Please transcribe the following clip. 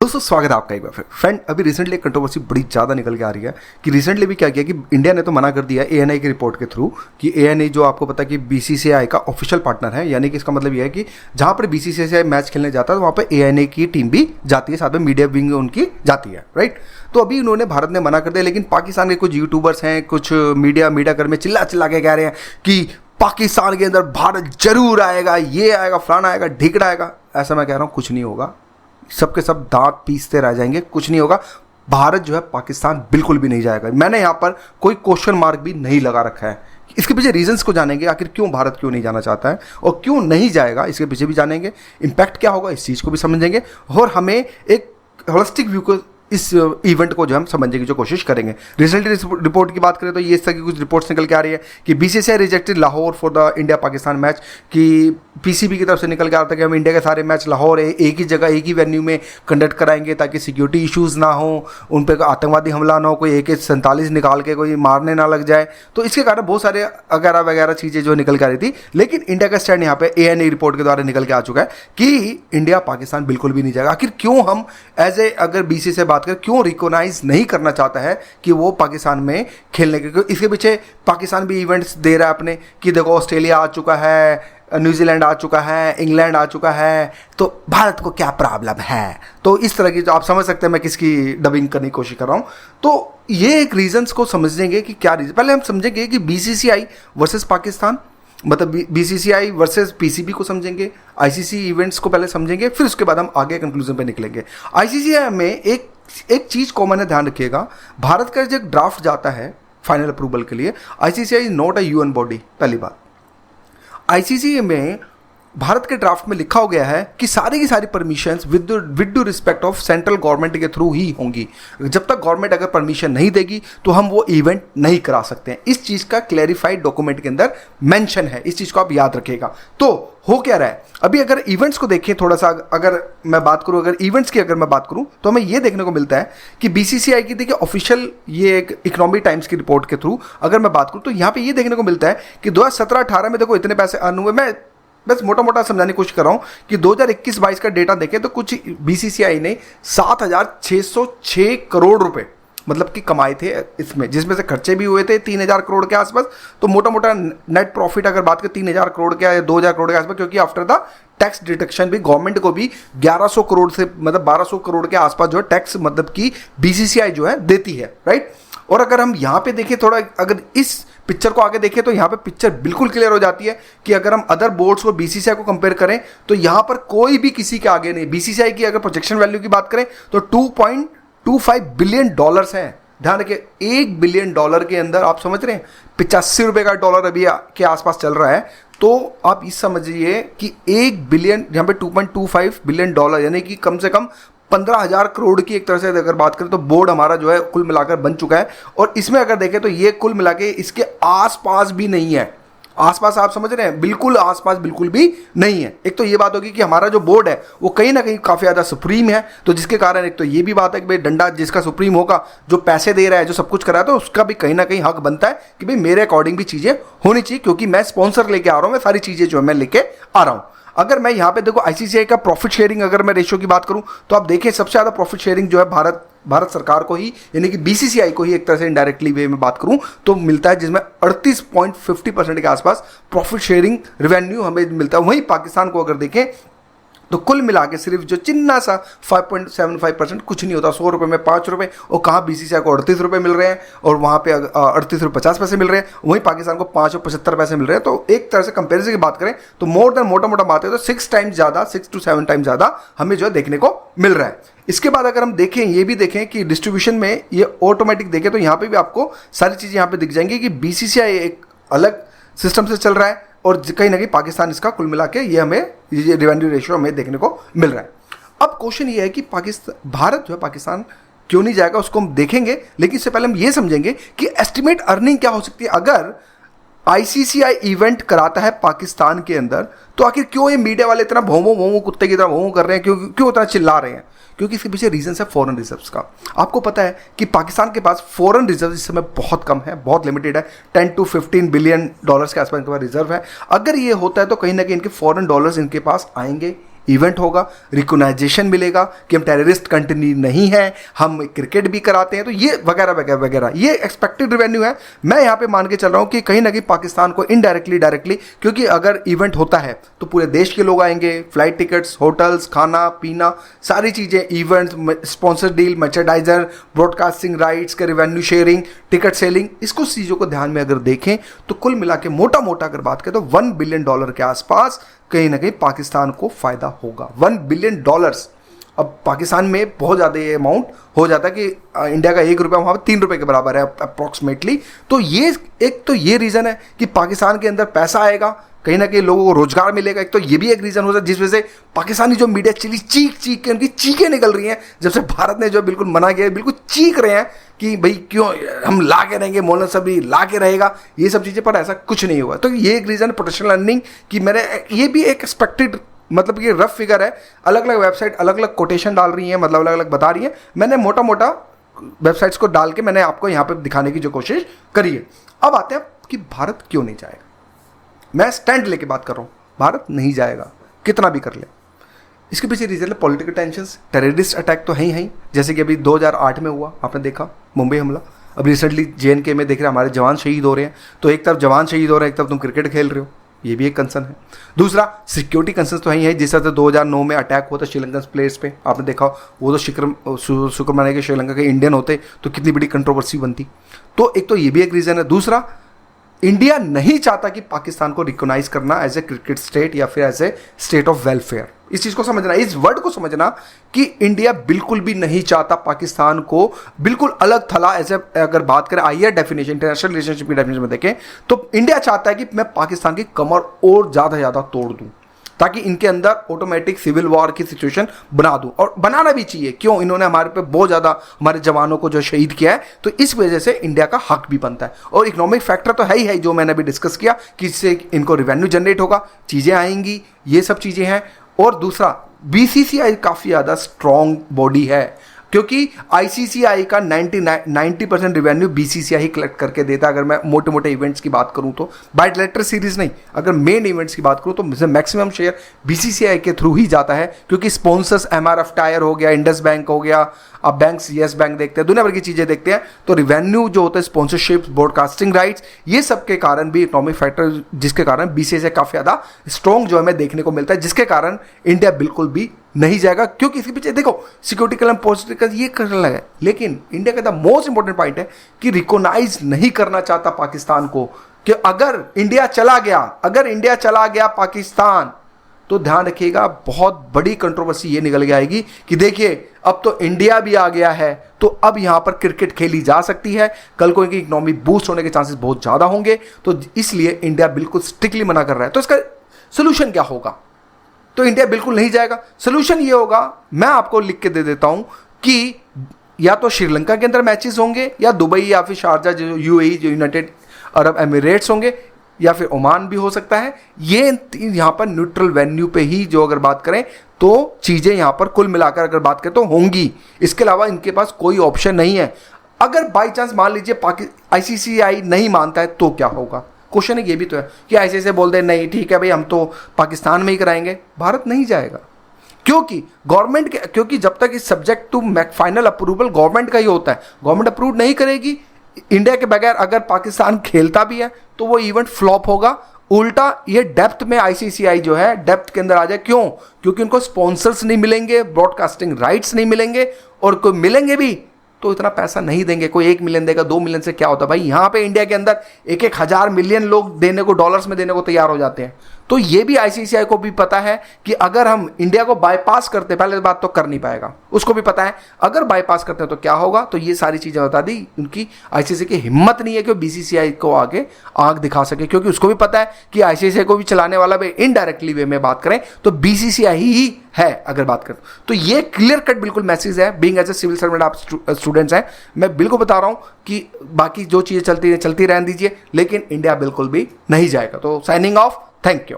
दोस्तों स्वागत है आपका एक बार फिर। फ्रेंड, अभी रिसेंटली एक कंट्रोवर्सी बड़ी ज़्यादा निकल के आ रही है कि रिसेंटली भी क्या किया कि इंडिया ने तो मना कर दिया एएनआई की रिपोर्ट के थ्रू कि एएनआई जो आपको पता है कि बीसीसीआई का ऑफिशियल पार्टनर है, यानी कि इसका मतलब यह है कि जहाँ पर बीसीसीआई मैच खेलने जाता है तो वहाँ पर एएनआई की टीम भी जाती है, साथ में मीडिया विंग उनकी जाती है, राइट। तो अभी उन्होंने भारत ने मना कर दिया, लेकिन पाकिस्तान के कुछ यूट्यूबर्स हैं, कुछ मीडिया कर्मी चिल्ला चिल्ला के कह रहे हैं कि पाकिस्तान के अंदर भारत जरूर आएगा, ये आएगा, फलाना आएगा, ढिकड़ा आएगा। ऐसा मैं कह रहा हूँ, कुछ नहीं होगा, सबके सब दांत पीसते रह जाएंगे, कुछ नहीं होगा। भारत जो है पाकिस्तान बिल्कुल भी नहीं जाएगा। मैंने यहाँ पर कोई क्वेश्चन मार्क भी नहीं लगा रखा है। इसके पीछे रीजंस को जानेंगे, आखिर क्यों भारत क्यों नहीं जाना चाहता है और क्यों नहीं जाएगा, इसके पीछे भी जानेंगे। इम्पैक्ट क्या होगा इस चीज़ को भी समझेंगे और हमें एक होलिस्टिक व्यू को इस इवेंट को जो हम समझने की जो कोशिश करेंगे। रिजल्ट रिपोर्ट की बात करें तो ये इस तरह की कुछ रिपोर्ट्स निकल के आ रही है कि BCCI rejected Lahore for the India Pakistan match, कि पीसीबी की तरफ से निकल के आ रहा था कि हम इंडिया के सारे मैच लाहौर एक ही जगह एक ही वेन्यू में कंडक्ट कराएंगे ताकि सिक्योरिटी इश्यूज़ ना हो, उन पर आतंकवादी हमला ना हो, कोई AK-47 निकाल के कोई मारने ना लग जाए। तो इसके कारण बहुत सारे वगैरह वगैरह चीज़ें जो निकल के आ रही थी, लेकिन इंडिया का स्टैंड यहाँ पे एएनआई रिपोर्ट के द्वारा निकल के आ चुका है कि इंडिया पाकिस्तान बिल्कुल भी नहीं जाएगा। आखिर क्यों हम एज ए अगर बीसी से बात करें, क्यों रिकॉग्नाइज नहीं करना चाहता है कि वो पाकिस्तान में खेलने के? इसके पीछे पाकिस्तान भी इवेंट्स दे रहा है अपने कि देखो ऑस्ट्रेलिया आ चुका है, न्यूजीलैंड आ चुका है, इंग्लैंड आ चुका है, तो भारत को क्या प्रॉब्लम है? तो इस तरह की जो आप समझ सकते हैं मैं किसकी डबिंग करने की कोशिश कर रहा हूँ। तो ये एक रीजंस को समझेंगे कि क्या रीजन। पहले हम समझेंगे कि बीसीसीआई वर्सेस पाकिस्तान, मतलब बीसीसीआई वर्सेस पीसीबी को समझेंगे, आईसीसी इवेंट्स को पहले समझेंगे, फिर उसके बाद हम आगे कंक्लूजन पे निकलेंगे। आईसीसी में एक चीज़ कॉमन है, ध्यान रखिएगा। भारत का जो ड्राफ्ट जाता है फाइनल अप्रूवल के लिए, ICC is not a UN body. पहली बात, आईसीसी में भारत के ड्राफ्ट में लिखा हो गया है कि सारी की सारी permissions with due respect of central government के थ्रू ही होंगी। जब तक गवर्नमेंट अगर परमिशन नहीं देगी तो हम वो इवेंट नहीं करा सकते हैं। इस चीज़ का क्लैरिफाइड डॉक्यूमेंट के अंदर मेंशन है, इस चीज़ को आप याद रखिएगा। तो हो क्या रहा है अभी, अगर इवेंट्स को देखें थोड़ा सा, अगर मैं बात करूं, अगर इवेंट्स की अगर मैं बात करूं तो हमें ये देखने को मिलता है कि बीसीसीआई की देखिए ऑफिशियल ये एक इकोनॉमिक टाइम्स की रिपोर्ट के थ्रू अगर मैं बात करूं तो यहाँ पे ये देखने को मिलता है कि 2017-18 में देखो इतने पैसे अर्न हुए। मैं बस मोटा मोटा समझाने की कोशिश कर रहा हूं कि 2021-22 का डेटा देखें तो कुछ बीसीसीआई ने 7,606 करोड़ रुपए मतलब कि कमाए थे इसमें, जिसमें से खर्चे भी हुए थे 3,000 करोड़ के आसपास। तो मोटा मोटा नेट प्रॉफिट अगर बात करें 3,000 करोड़ के या 2,000 करोड़ के आसपास, क्योंकि आफ्टर द टैक्स डिडक्शन भी गवर्नमेंट को भी 1100 करोड़ से मतलब 1200 करोड़ के आसपास जो है टैक्स मतलब कि बीसीसीआई जो है देती है, राइट। और अगर हम यहाँ पे देखें थोड़ा, अगर इस पिक्चर को आगे देखें तो यहाँ पे पिक्चर बिल्कुल क्लियर हो जाती है कि अगर हम अदर बोर्ड्स को बीसीसीआई को कंपेयर करें तो यहाँ पर कोई भी किसी के आगे नहीं। बीसीसीआई की अगर प्रोजेक्शन वैल्यू की बात करें तो $2.25 बिलियन हैं। ध्यान रखिए, $1 बिलियन के अंदर आप समझ रहे हैं 85 रुपए का डॉलर अभी के आसपास चल रहा है। तो आप इस समझिए कि 1 बिलियन यहाँ पे $2.25 बिलियन यानी कि कम से कम 15,000 करोड़ की एक तरह से अगर बात करें तो बोर्ड हमारा जो है कुल मिलाकर बन चुका है। और इसमें अगर देखें तो ये कुल मिला के इसके आसपास भी नहीं है। आसपास आप समझ रहे हैं, बिल्कुल आसपास बिल्कुल भी नहीं है। एक तो ये बात होगी कि हमारा जो बोर्ड है वो कहीं ना कहीं काफ़ी ज़्यादा सुप्रीम है, तो जिसके कारण एक तो ये भी बात है कि भाई डंडा जिसका सुप्रीम होगा, जो पैसे दे रहा है, जो सब कुछ कर रहा है, तो उसका भी कहीं ना कहीं हक बनता है कि भाई मेरे अकॉर्डिंग भी चीज़ें होनी चाहिए, क्योंकि मैं स्पॉन्सर लेके आ रहा हूँ, मैं सारी चीज़ें जो है मैं लेके आ रहा हूँ। अगर मैं यहाँ पे देखो आईसीसीआई का प्रॉफिट शेयरिंग अगर मैं रेशियो की बात करूँ तो आप देखें सबसे ज़्यादा प्रॉफिट शेयरिंग जो है भारत सरकार को ही, यानी कि बीसीसीआई को ही एक तरह से इनडायरेक्टली वे में बात करूं तो मिलता है, जिसमें 38.50% के आसपास प्रॉफिट शेयरिंग रेवेन्यू हमें मिलता है। वहीं पाकिस्तान को अगर देखें तो कुल मिला के सिर्फ जो चिन्ना सा 5.75% कुछ नहीं होता। 100 रुपये में 5 रुपये, और कहाँ बीसीसीआई को 38 रुपये मिल रहे हैं और वहाँ पे 38 रुपये 50 पैसे मिल रहे हैं, वहीं पाकिस्तान को 5 और 75 पैसे मिल रहे हैं। तो एक तरह से कंपेरिजन की बात करें तो मोर देन मोटा बात है तो 6 टाइम्स ज़्यादा, 6 to 7 टाइम्स ज़्यादा हमें जो है देखने को मिल रहा है। इसके बाद अगर हम देखें, ये भी देखें कि डिस्ट्रीब्यूशन में ये ऑटोमेटिक देखें तो यहाँ पे भी आपको सारी चीज़ें यहाँ पे दिख जाएंगी कि बीसीसीआई एक अलग सिस्टम से चल रहा है और कहीं ना कहीं पाकिस्तान इसका कुल मिला के ये हमें ये रेवेन्यू रेशियो हमें देखने को मिल रहा है। अब क्वेश्चन ये है कि भारत जो है पाकिस्तान क्यों नहीं जाएगा, उसको हम देखेंगे, लेकिन इससे पहले हम ये समझेंगे कि एस्टिमेट अर्निंग क्या हो सकती है अगर आईसीसीआई इवेंट कराता है पाकिस्तान के अंदर। तो आखिर क्यों ये मीडिया वाले इतना भोमो कुत्ते की तरह भोमो कर रहे हैं, क्यों इतना चिल्ला रहे हैं? क्योंकि इसके पीछे रीजन है फॉरेन रिजर्व्स का। आपको पता है कि पाकिस्तान के पास फॉरेन रिजर्व इस समय बहुत कम है, बहुत लिमिटेड है, 10 to 15 बिलियन डॉलर्स के आसपास इनके पास रिजर्व है। अगर ये होता है तो कहीं ना कहीं इनके फॉरेन डॉलर्स इनके पास आएंगे, इवेंट होगा, रिकॉग्नाइजेशन मिलेगा कि हम टेररिस्ट कंट्री नहीं हैं, हम क्रिकेट भी कराते हैं, तो ये वगैरह वगैरह वगैरह, ये एक्सपेक्टेड रेवेन्यू है। मैं यहाँ पे मान के चल रहा हूँ कि कहीं ना कहीं पाकिस्तान को इनडायरेक्टली डायरेक्टली, क्योंकि अगर इवेंट होता है तो पूरे देश के लोग आएंगे, फ्लाइट टिकट्स, होटल्स, खाना पीना, सारी चीज़ें, events, sponsor deal, merchandiser, broadcasting rights के रेवेन्यू शेयरिंग, टिकट सेलिंग, इसको चीज़ों को ध्यान में अगर देखें तो कुल मिला के मोटा मोटा अगर बात करें तो $1 बिलियन के आसपास कहीं ना कहीं पाकिस्तान को फायदा होगा। $1 बिलियन। अब पाकिस्तान में बहुत ज़्यादा ये अमाउंट हो जाता है कि इंडिया का $1 वहाँ पर $3 के बराबर है अप्रॉक्सीमेटली। तो ये एक तो ये रीज़न है कि पाकिस्तान के अंदर पैसा आएगा, कहीं ना कहीं लोगों को रोजगार मिलेगा। एक तो ये भी एक रीज़न हो सकता है जिस वजह से पाकिस्तानी जो मीडिया चली चीख चीख के उनकी चीखें निकल रही हैं, जब से भारत ने जो बिल्कुल मना किया, बिल्कुल चीख रहे हैं कि भाई क्यों हम ला के रहेंगे, मौलाना साहब भी ला के रहेगा, ये सब चीज़ें, पर ऐसा कुछ नहीं हुआ। तो ये एक रीज़न पोटेंशियल अर्निंग की मैंने, ये भी एक एक्सपेक्टेड, मतलब ये रफ फिगर है, अलग अलग वेबसाइट अलग अलग कोटेशन डाल रही हैं, मतलब अलग अलग बता रही हैं, मैंने मोटा मोटा वेबसाइट्स को डाल के मैंने आपको यहाँ पे दिखाने की जो कोशिश करी है। अब आते हैं कि भारत क्यों नहीं जाएगा। मैं स्टैंड लेके बात कर रहा हूँ, भारत नहीं जाएगा कितना भी कर ले। इसके पीछे रीजन है पॉलिटिकल टेंशंस, टेररिस्ट अटैक तो है ही, जैसे कि अभी 2008 में हुआ, आपने देखा मुंबई हमला। अब रिसेंटली JNK में देख रहे हैं हमारे जवान शहीद हो रहे हैं, तो एक तरफ जवान शहीद हो रहे हैं, एक तरफ तुम क्रिकेट खेल रहे हो, ये भी एक कंसर्न है। दूसरा सिक्योरिटी कंसर्न तो है, जिस तरह से 2009 में अटैक हुआ था श्रीलंकन प्लेयर्स पे, आपने देखा, वो तो शुक्रमन के श्रीलंका के इंडियन होते तो कितनी बड़ी कंट्रोवर्सी बनती। तो एक तो ये भी एक रीज़न है। दूसरा, इंडिया नहीं चाहता कि पाकिस्तान को रिकॉग्नाइज करना एज ए क्रिकेट स्टेट या फिर as a state of welfare. इस चीज़ को समझना, इस वर्ड को समझना कि इंडिया बिल्कुल भी नहीं चाहता पाकिस्तान को बिल्कुल अलग थला, ऐसे अगर बात करें IR डेफिनेशन, इंटरनेशनल रिलेशनशिप की डेफिनेशन में देखें तो इंडिया चाहता है कि मैं पाकिस्तान की कमर और ज़्यादा तोड़ दूँ, ताकि इनके अंदर ऑटोमेटिक सिविल वॉर की सिचुएशन बना दूं। और बनाना भी चाहिए, क्यों, इन्होंने हमारे पे बहुत ज़्यादा हमारे जवानों को जो शहीद किया है, तो इस वजह से इंडिया का हक भी बनता है। और इकोनॉमिक फैक्टर तो है ही है, जो मैंने अभी डिस्कस किया कि इससे इनको रेवेन्यू जनरेट होगा, चीज़ें आएंगी, ये सब चीज़ें हैं। और दूसरा, BCCI काफ़ी ज़्यादा स्ट्रॉन्ग बॉडी है, क्योंकि ICCI का 90% रेवेन्यू BCCI ही कलेक्ट करके देता है। अगर मैं मोटे मोटे इवेंट्स की बात करूं तो, बायलैटरल सीरीज नहीं, अगर मेन इवेंट्स की बात करूं तो मैक्सिमम शेयर BCCI के थ्रू ही जाता है, क्योंकि स्पॉन्सर्स MRF टायर हो गया, इंडस बैंक हो गया, अब बैंक्स येस बैंक देखते हैं, दुनिया भर की चीज़ें देखते हैं। तो रेवेन्यू जो होता है, स्पॉन्सरशिप, ब्रॉडकास्टिंग राइट्स, ये सब के कारण भी इकोनॉमिक फैक्टर, जिसके कारण BCCI काफ़ी ज़्यादा स्ट्रॉन्ग जो हमें देखने को मिलता है, जिसके कारण इंडिया बिल्कुल भी नहीं जाएगा। क्योंकि इसके पीछे देखो सिक्योरिटी कलम पॉलिटिकल ये करने लगा है, लेकिन इंडिया का द मोस्ट इंपॉर्टेंट पॉइंट है कि रिकॉग्नाइज नहीं करना चाहता पाकिस्तान को, कि अगर इंडिया चला गया पाकिस्तान, तो ध्यान रखिएगा बहुत बड़ी कंट्रोवर्सी ये निकल के आएगी कि देखिए अब तो इंडिया भी आ गया है, तो अब यहां पर क्रिकेट खेली जा सकती है, कल को इनकी इकोनॉमी बूस्ट होने के चांसेस बहुत ज़्यादा होंगे। तो इसलिए इंडिया बिल्कुल स्ट्रिक्टली मना कर रहा है। तो इसका सोल्यूशन क्या होगा? तो इंडिया बिल्कुल नहीं जाएगा। सोल्यूशन ये होगा, मैं आपको लिख के दे देता हूं कि या तो श्रीलंका के अंदर मैचेस होंगे, या दुबई या फिर शारजा जो UAE जो यूनाइटेड अरब एमिरेट्स होंगे, या फिर ओमान भी हो सकता है। ये यहाँ पर न्यूट्रल वेन्यू पे ही जो अगर बात करें तो चीज़ें यहाँ पर कुल मिलाकर अगर बात करें तो होंगी, इसके अलावा इनके पास कोई ऑप्शन नहीं है। अगर बाई चांस मान लीजिए ICCI नहीं मानता है तो क्या होगा? क्वेश्चन है, ये भी तो है कि ऐसे बोल दे नहीं ठीक है भाई हम तो पाकिस्तान में ही कराएंगे, भारत नहीं जाएगा। क्योंकि गवर्नमेंट के, क्योंकि जब तक इस subject to final approval government का ही होता है, गवर्नमेंट अप्रूव नहीं करेगी इंडिया के बगैर, अगर पाकिस्तान खेलता भी है तो वो इवेंट फ्लॉप होगा। उल्टा ये डेप्थ में ICCI जो है डेप्थ के अंदर आ जाए। क्यों? क्योंकि उनको स्पॉन्सर्स नहीं मिलेंगे, ब्रॉडकास्टिंग राइट्स नहीं मिलेंगे, और कोई मिलेंगे भी तो इतना पैसा नहीं देंगे। कोई 1 मिलियन देगा, 2 मिलियन से क्या होता है भाई? यहाँ पे इंडिया के अंदर 1,000 मिलियन लोग देने को, डॉलर्स में देने को तैयार हो जाते हैं। तो ये भी ICCI को भी पता है कि अगर हम इंडिया को बाईपास करते, पहले बात तो कर नहीं पाएगा, उसको भी पता है अगर बाईपास करते हैं तो क्या होगा। तो ये सारी चीज़ें बता दी। उनकी ICCI की हिम्मत नहीं है कि BCCI को आगे आग दिखा सके, क्योंकि उसको भी पता है कि ICCI को भी चलाने वाला भी इनडायरेक्टली वे में बात करें तो BCCI ही है अगर बात करें तो। ये क्लियर कट बिल्कुल मैसेज है। Being as a civil servant आप स्टूडेंट्स हैं, मैं बिल्कुल बता रहा हूं कि बाकी जो चीज़ें चलती रहने दीजिए, लेकिन इंडिया बिल्कुल भी नहीं जाएगा। तो साइनिंग ऑफ, थैंक यू।